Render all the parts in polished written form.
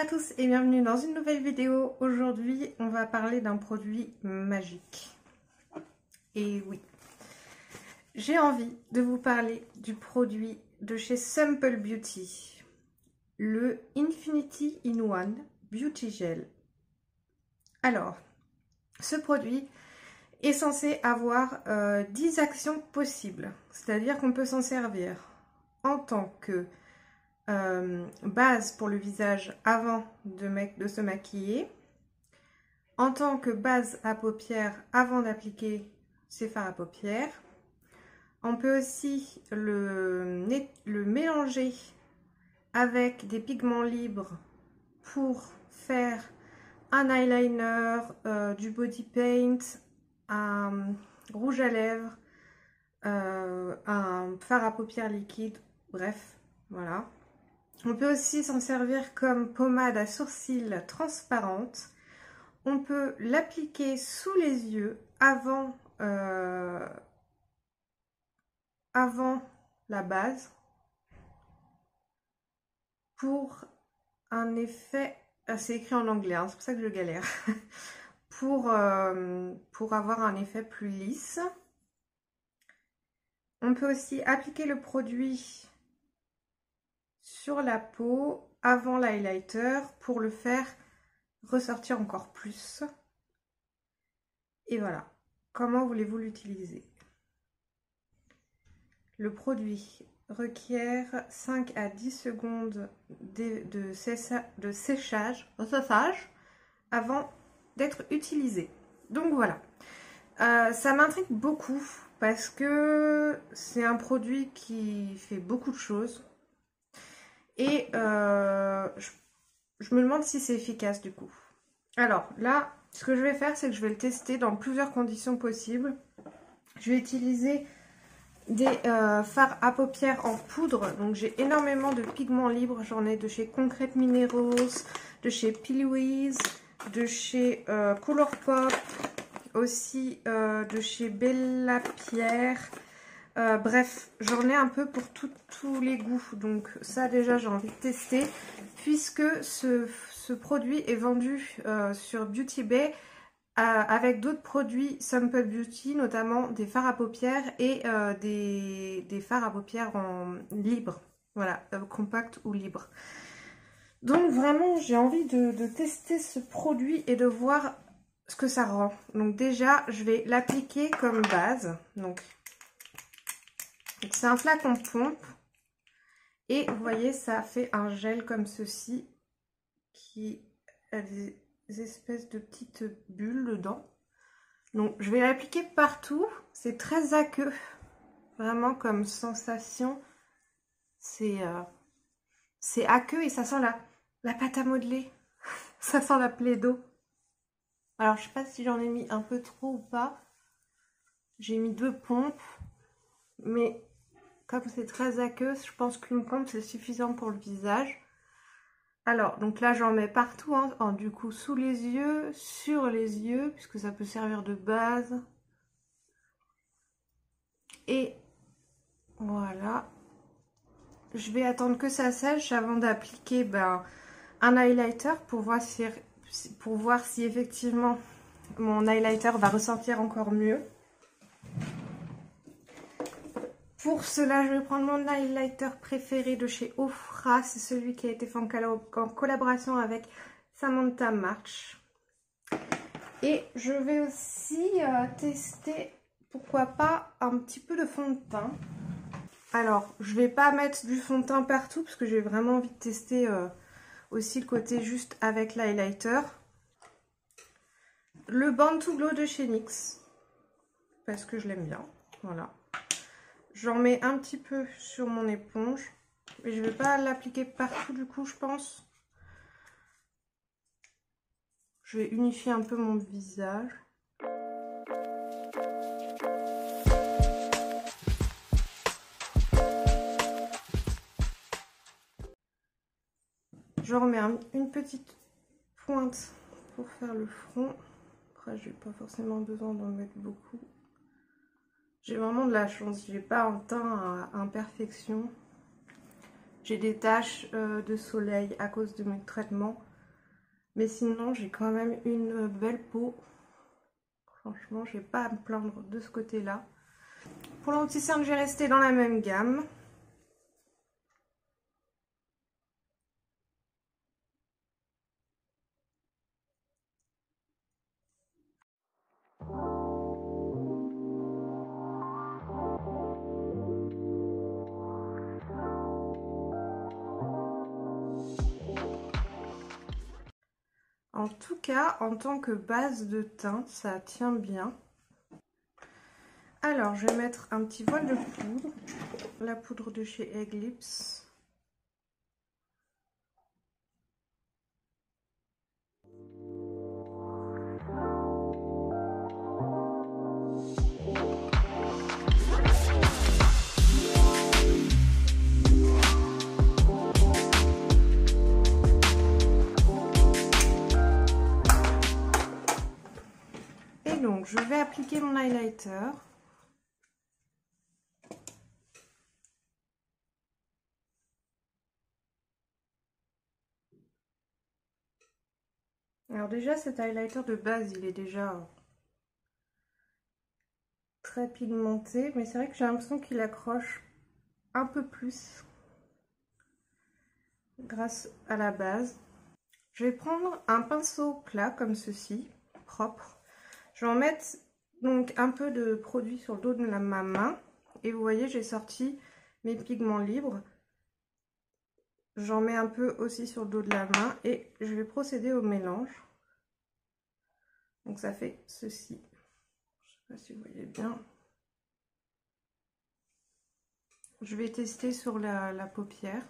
à tous et bienvenue dans une nouvelle vidéo. Aujourd'hui, on va parler d'un produit magique. Et oui, j'ai envie de vous parler du produit de chez Simple Beauty, le Infinity in One Beauty Gel. Alors, ce produit est censé avoir 10 actions possibles, c'est-à-dire qu'on peut s'en servir en tant que base pour le visage avant de se maquiller, en tant que base à paupières avant d'appliquer ses fards à paupières. On peut aussi le mélanger avec des pigments libres pour faire un eyeliner, du body paint, un rouge à lèvres, un fard à paupières liquide, bref, voilà. On peut aussi s'en servir comme pommade à sourcils transparente. On peut l'appliquer sous les yeux avant la base pour un effet, c'est écrit en anglais, hein, c'est pour ça que je galère, pour avoir un effet plus lisse. On peut aussi appliquer le produit sur la peau avant l'highlighter pour le faire ressortir encore plus. Et voilà, comment voulez-vous l'utiliser? Le produit requiert 5 à 10 secondes de séchage avant d'être utilisé. Donc voilà, ça m'intrigue beaucoup parce que c'est un produit qui fait beaucoup de choses. Et je me demande si c'est efficace du coup. Alors là, ce que je vais faire, c'est que je vais le tester dans plusieurs conditions possibles. Je vais utiliser des fards à paupières en poudre. Donc j'ai énormément de pigments libres. J'en ai de chez Concrete Minerals, de chez Pilouise, de chez Colourpop, aussi de chez Bella Pierre. Bref, j'en ai un peu pour tous les goûts, donc ça déjà j'ai envie de tester, puisque ce produit est vendu sur Beauty Bay avec d'autres produits Simple Beauty, notamment des fards à paupières et des fards à paupières en libre, voilà, compact ou libre. Donc vraiment j'ai envie de tester ce produit et de voir ce que ça rend. Donc déjà je vais l'appliquer comme base, donc c'est un flacon pompe et vous voyez ça fait un gel comme ceci qui a des espèces de petites bulles dedans. Donc je vais l'appliquer partout, c'est très aqueux, vraiment comme sensation, c'est aqueux et ça sent la pâte à modeler, ça sent la Play-Doh. Alors je sais pas si j'en ai mis un peu trop ou pas, j'ai mis 2 pompes, mais comme c'est très aqueux, je pense qu'une pompe c'est suffisant pour le visage. Alors, donc là j'en mets partout, hein, du coup sous les yeux, sur les yeux, puisque ça peut servir de base. Et voilà. Je vais attendre que ça sèche avant d'appliquer un highlighter pour voir si effectivement mon highlighter va ressortir encore mieux. Pour cela, je vais prendre mon highlighter préféré de chez Ofra. C'est celui qui a été fait en collaboration avec Samantha March. Et je vais aussi tester, pourquoi pas, un petit peu de fond de teint. Alors, je ne vais pas mettre du fond de teint partout parce que j'ai vraiment envie de tester aussi le côté juste avec l'highlighter. Le Born to Glow de chez NYX, parce que je l'aime bien. Voilà. J'en mets un petit peu sur mon éponge. Mais je ne vais pas l'appliquer partout du coup, je pense. Je vais unifier un peu mon visage. Je remets une petite pointe pour faire le front. Après, je n'ai pas forcément besoin d'en mettre beaucoup. J'ai vraiment de la chance, j'ai pas un teint à imperfection. J'ai des taches de soleil à cause de mes traitements. Mais sinon, j'ai quand même une belle peau. Franchement, j'ai pas à me plaindre de ce côté-là. Pour l'anti-cerne, j'ai resté dans la même gamme. En tout cas, en tant que base de teint, ça tient bien. Alors, je vais mettre un petit voile de poudre. La poudre de chez Eclipse. Et donc, je vais appliquer mon highlighter. Alors déjà, cet highlighter de base, il est déjà très pigmenté, mais c'est vrai que j'ai l'impression qu'il accroche un peu plus grâce à la base. Je vais prendre un pinceau plat comme ceci, propre. Je vais en mettre donc un peu de produit sur le dos de ma main. Et vous voyez, j'ai sorti mes pigments libres. J'en mets un peu aussi sur le dos de la main et je vais procéder au mélange. Donc ça fait ceci. Je ne sais pas si vous voyez bien. Je vais tester sur la paupière.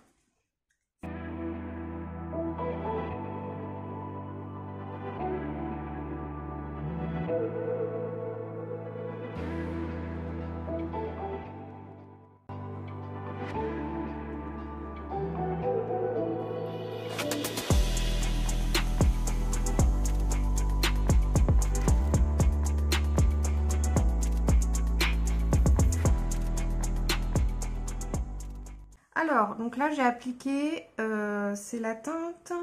Alors, donc là j'ai appliqué, c'est la teinte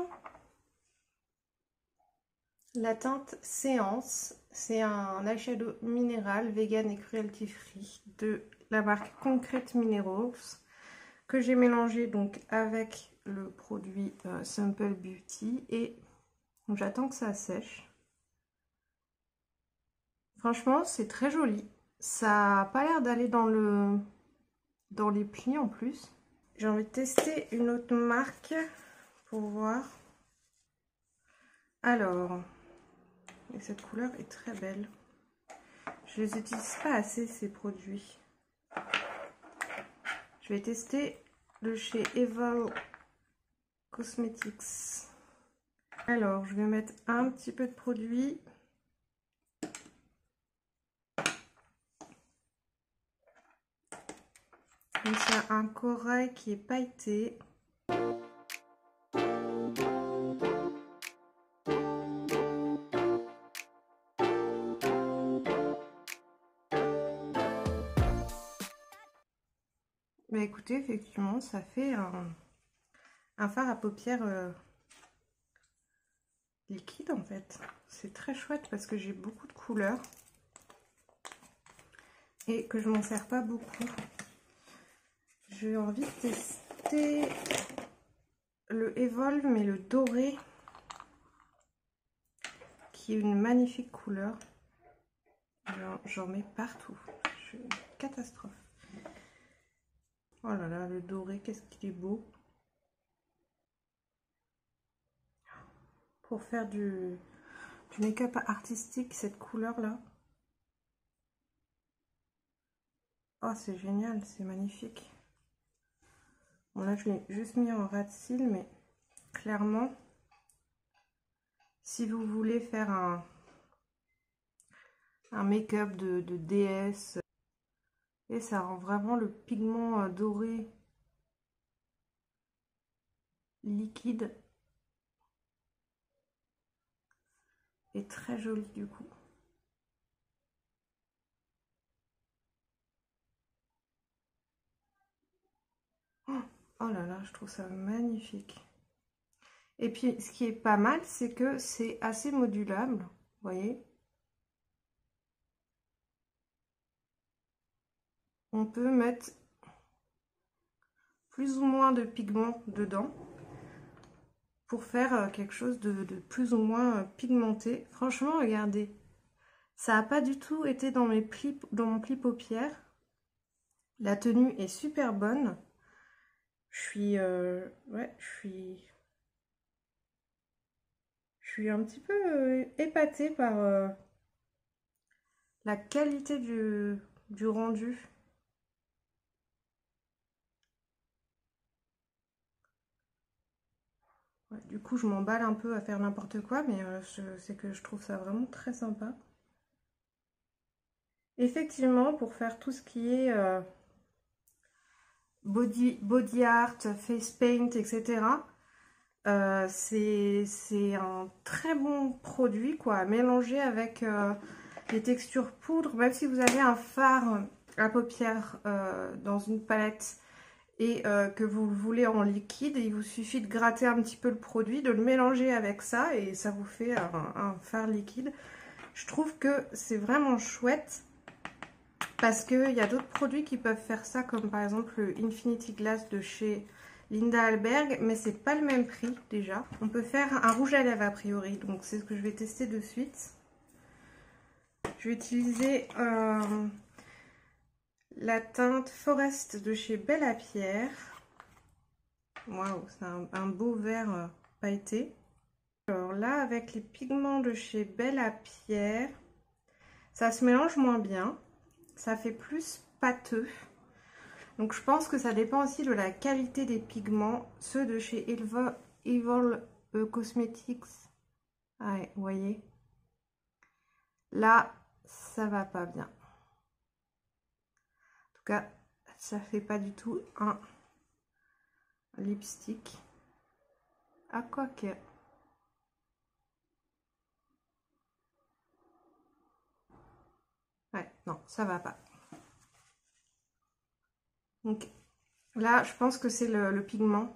Séance. C'est un eyeshadow minéral vegan et cruelty free de la marque Concrete Minerals que j'ai mélangé donc avec le produit Simple Beauty et j'attends que ça sèche. Franchement, c'est très joli. Ça n'a pas l'air d'aller dans les plis en plus. J'ai envie de tester une autre marque pour voir. Alors, et cette couleur est très belle. Je les utilise pas assez ces produits. Je vais tester de chez Evil Cosmetics. Alors, je vais mettre un petit peu de produit. Donc, c'est un corail qui est pailleté. Mais écoutez, effectivement, ça fait un fard à paupières liquide en fait. C'est très chouette parce que j'ai beaucoup de couleurs et que je m'en sers pas beaucoup. J'ai envie de tester le Evolve, mais le doré, qui est une magnifique couleur. J'en mets partout. Je... Catastrophe. Oh là là, le doré, qu'est-ce qu'il est beau. Pour faire du make-up artistique, cette couleur-là. Oh, c'est génial, c'est magnifique. Bon, là, je l'ai juste mis en ras de cils, mais clairement, si vous voulez faire un make-up de déesse, et ça rend vraiment le pigment doré liquide et très joli du coup. Oh là là, je trouve ça magnifique. Et puis, ce qui est pas mal, c'est que c'est assez modulable, vous voyez. On peut mettre plus ou moins de pigments dedans pour faire quelque chose de plus ou moins pigmenté. Franchement, regardez, ça n'a pas du tout été dans mon pli paupières. La tenue est super bonne. Ouais, je suis un petit peu épatée par la qualité du rendu. Ouais, du coup, je m'emballe un peu à faire n'importe quoi, mais c'est que je trouve ça vraiment très sympa. Effectivement, pour faire tout ce qui est body art, face paint, etc., c'est un très bon produit, quoi, à mélanger avec les textures poudre. Même si vous avez un fard à paupières dans une palette et que vous le voulez en liquide, il vous suffit de gratter un petit peu le produit, de le mélanger avec ça et ça vous fait un fard liquide. Je trouve que c'est vraiment chouette parce qu'il y a d'autres produits qui peuvent faire ça, comme par exemple le Infinity Glass de chez Linda Alberg, mais c'est pas le même prix déjà. On peut faire un rouge à lèvres a priori, donc c'est ce que je vais tester de suite. Je vais utiliser la teinte Forest de chez Belle à Pierre. Waouh, c'est un beau vert pailleté. Alors là, avec les pigments de chez Belle à Pierre, ça se mélange moins bien. Ça fait plus pâteux. Donc je pense que ça dépend aussi de la qualité des pigments. Ceux de chez Evil Cosmetics. Ouais, vous voyez. Là, ça va pas bien. En tout cas, ça fait pas du tout un lipstick. Ah, quoique. Ouais, non, ça va pas. Donc là, je pense que c'est le pigment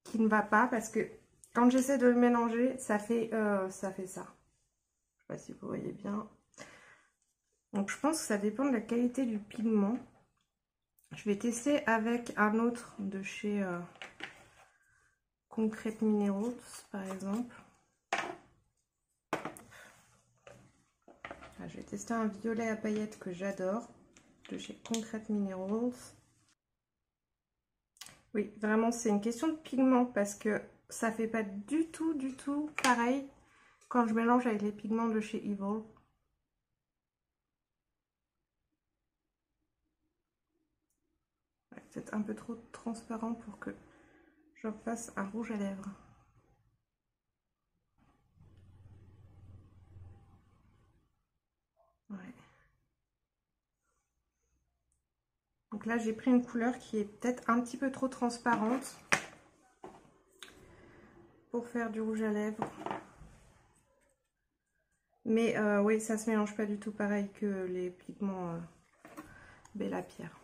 qui ne va pas parce que quand j'essaie de le mélanger, ça fait ça. Je sais pas si vous voyez bien. Donc je pense que ça dépend de la qualité du pigment. Je vais tester avec un autre de chez Concrete Minerals par exemple. Je vais tester un violet à paillettes que j'adore de chez Concrete Minerals. Oui, vraiment c'est une question de pigment parce que ça fait pas du tout pareil quand je mélange avec les pigments de chez Evil. C'est un peu trop transparent pour que je fasse un rouge à lèvres. Ouais. Donc là, j'ai pris une couleur qui est peut-être un petit peu trop transparente pour faire du rouge à lèvres. Mais oui, ça se mélange pas du tout pareil que les pigments Belle à Pierre.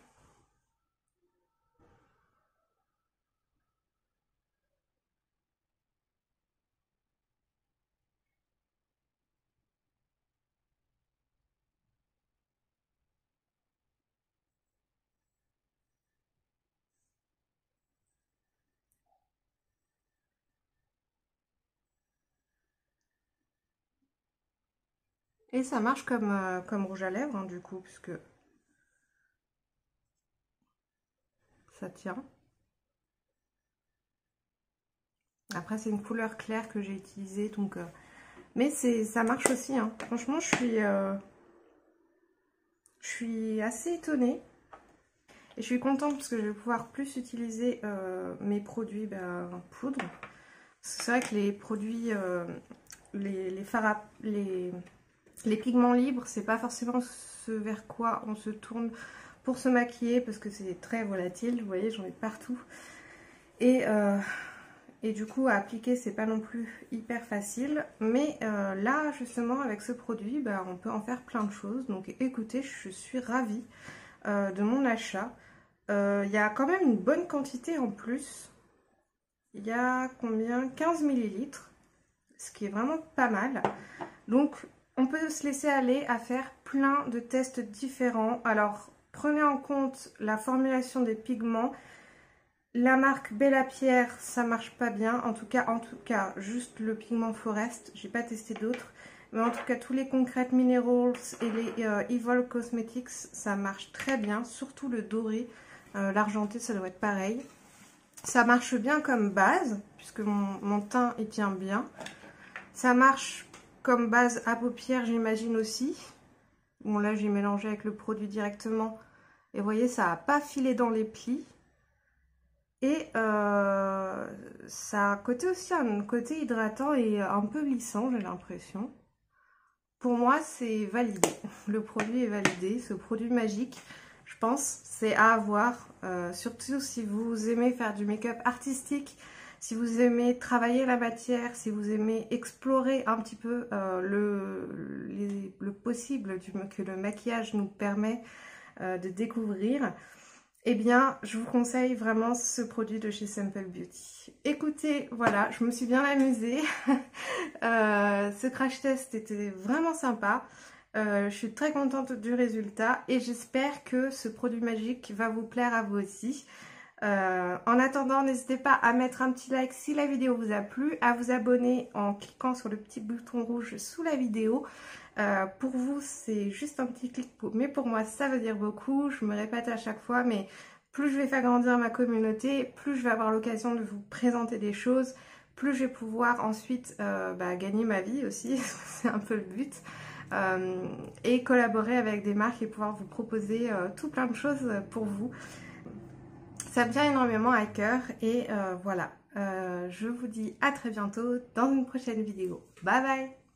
Et ça marche comme rouge à lèvres, hein, du coup, puisque ça tient. Après, c'est une couleur claire que j'ai utilisée, donc... mais ça marche aussi, hein. Franchement, je suis assez étonnée. Et je suis contente parce que je vais pouvoir plus utiliser mes produits en poudre. C'est vrai que les produits, les pigments libres, c'est pas forcément ce vers quoi on se tourne pour se maquiller parce que c'est très volatile. Vous voyez, j'en ai partout. Et du coup, à appliquer, c'est pas non plus hyper facile. Mais là, justement, avec ce produit, on peut en faire plein de choses. Donc écoutez, je suis ravie de mon achat. Il y a quand même une bonne quantité en plus. il y a combien? 15 millilitres, ce qui est vraiment pas mal. Donc on peut se laisser aller à faire plein de tests différents. Alors prenez en compte la formulation des pigments. La marque Bella Pierre, ça marche pas bien. En tout cas, juste le pigment Forest. J'ai pas testé d'autres. Mais en tout cas, tous les Concrete Minerals et les Evil Cosmetics, ça marche très bien. Surtout le doré. L'argenté, ça doit être pareil. Ça marche bien comme base, puisque mon teint, il tient bien. Ça marche comme base à paupières, j'imagine aussi. Bon, là, j'ai mélangé avec le produit directement. Et vous voyez, ça n'a pas filé dans les plis. Et ça a aussi un côté hydratant et un peu lissant, j'ai l'impression. Pour moi, c'est validé. Le produit est validé. Ce produit magique, je pense, c'est à avoir. Surtout si vous aimez faire du make-up artistique, si vous aimez travailler la matière, si vous aimez explorer un petit peu le possible que le maquillage nous permet de découvrir. Eh bien, je vous conseille vraiment ce produit de chez Simple Beauty. Écoutez, voilà, je me suis bien amusée. Ce crash test était vraiment sympa. Je suis très contente du résultat et j'espère que ce produit magique va vous plaire à vous aussi. En attendant, n'hésitez pas à mettre un petit like si la vidéo vous a plu, à vous abonner en cliquant sur le petit bouton rouge sous la vidéo. Pour vous, c'est juste un petit clic, mais pour moi, ça veut dire beaucoup. Je me répète à chaque fois, mais plus je vais faire grandir ma communauté, plus je vais avoir l'occasion de vous présenter des choses, plus je vais pouvoir ensuite gagner ma vie aussi, c'est un peu le but, et collaborer avec des marques et pouvoir vous proposer tout plein de choses pour vous. Ça me tient énormément à cœur et voilà, je vous dis à très bientôt dans une prochaine vidéo. Bye bye!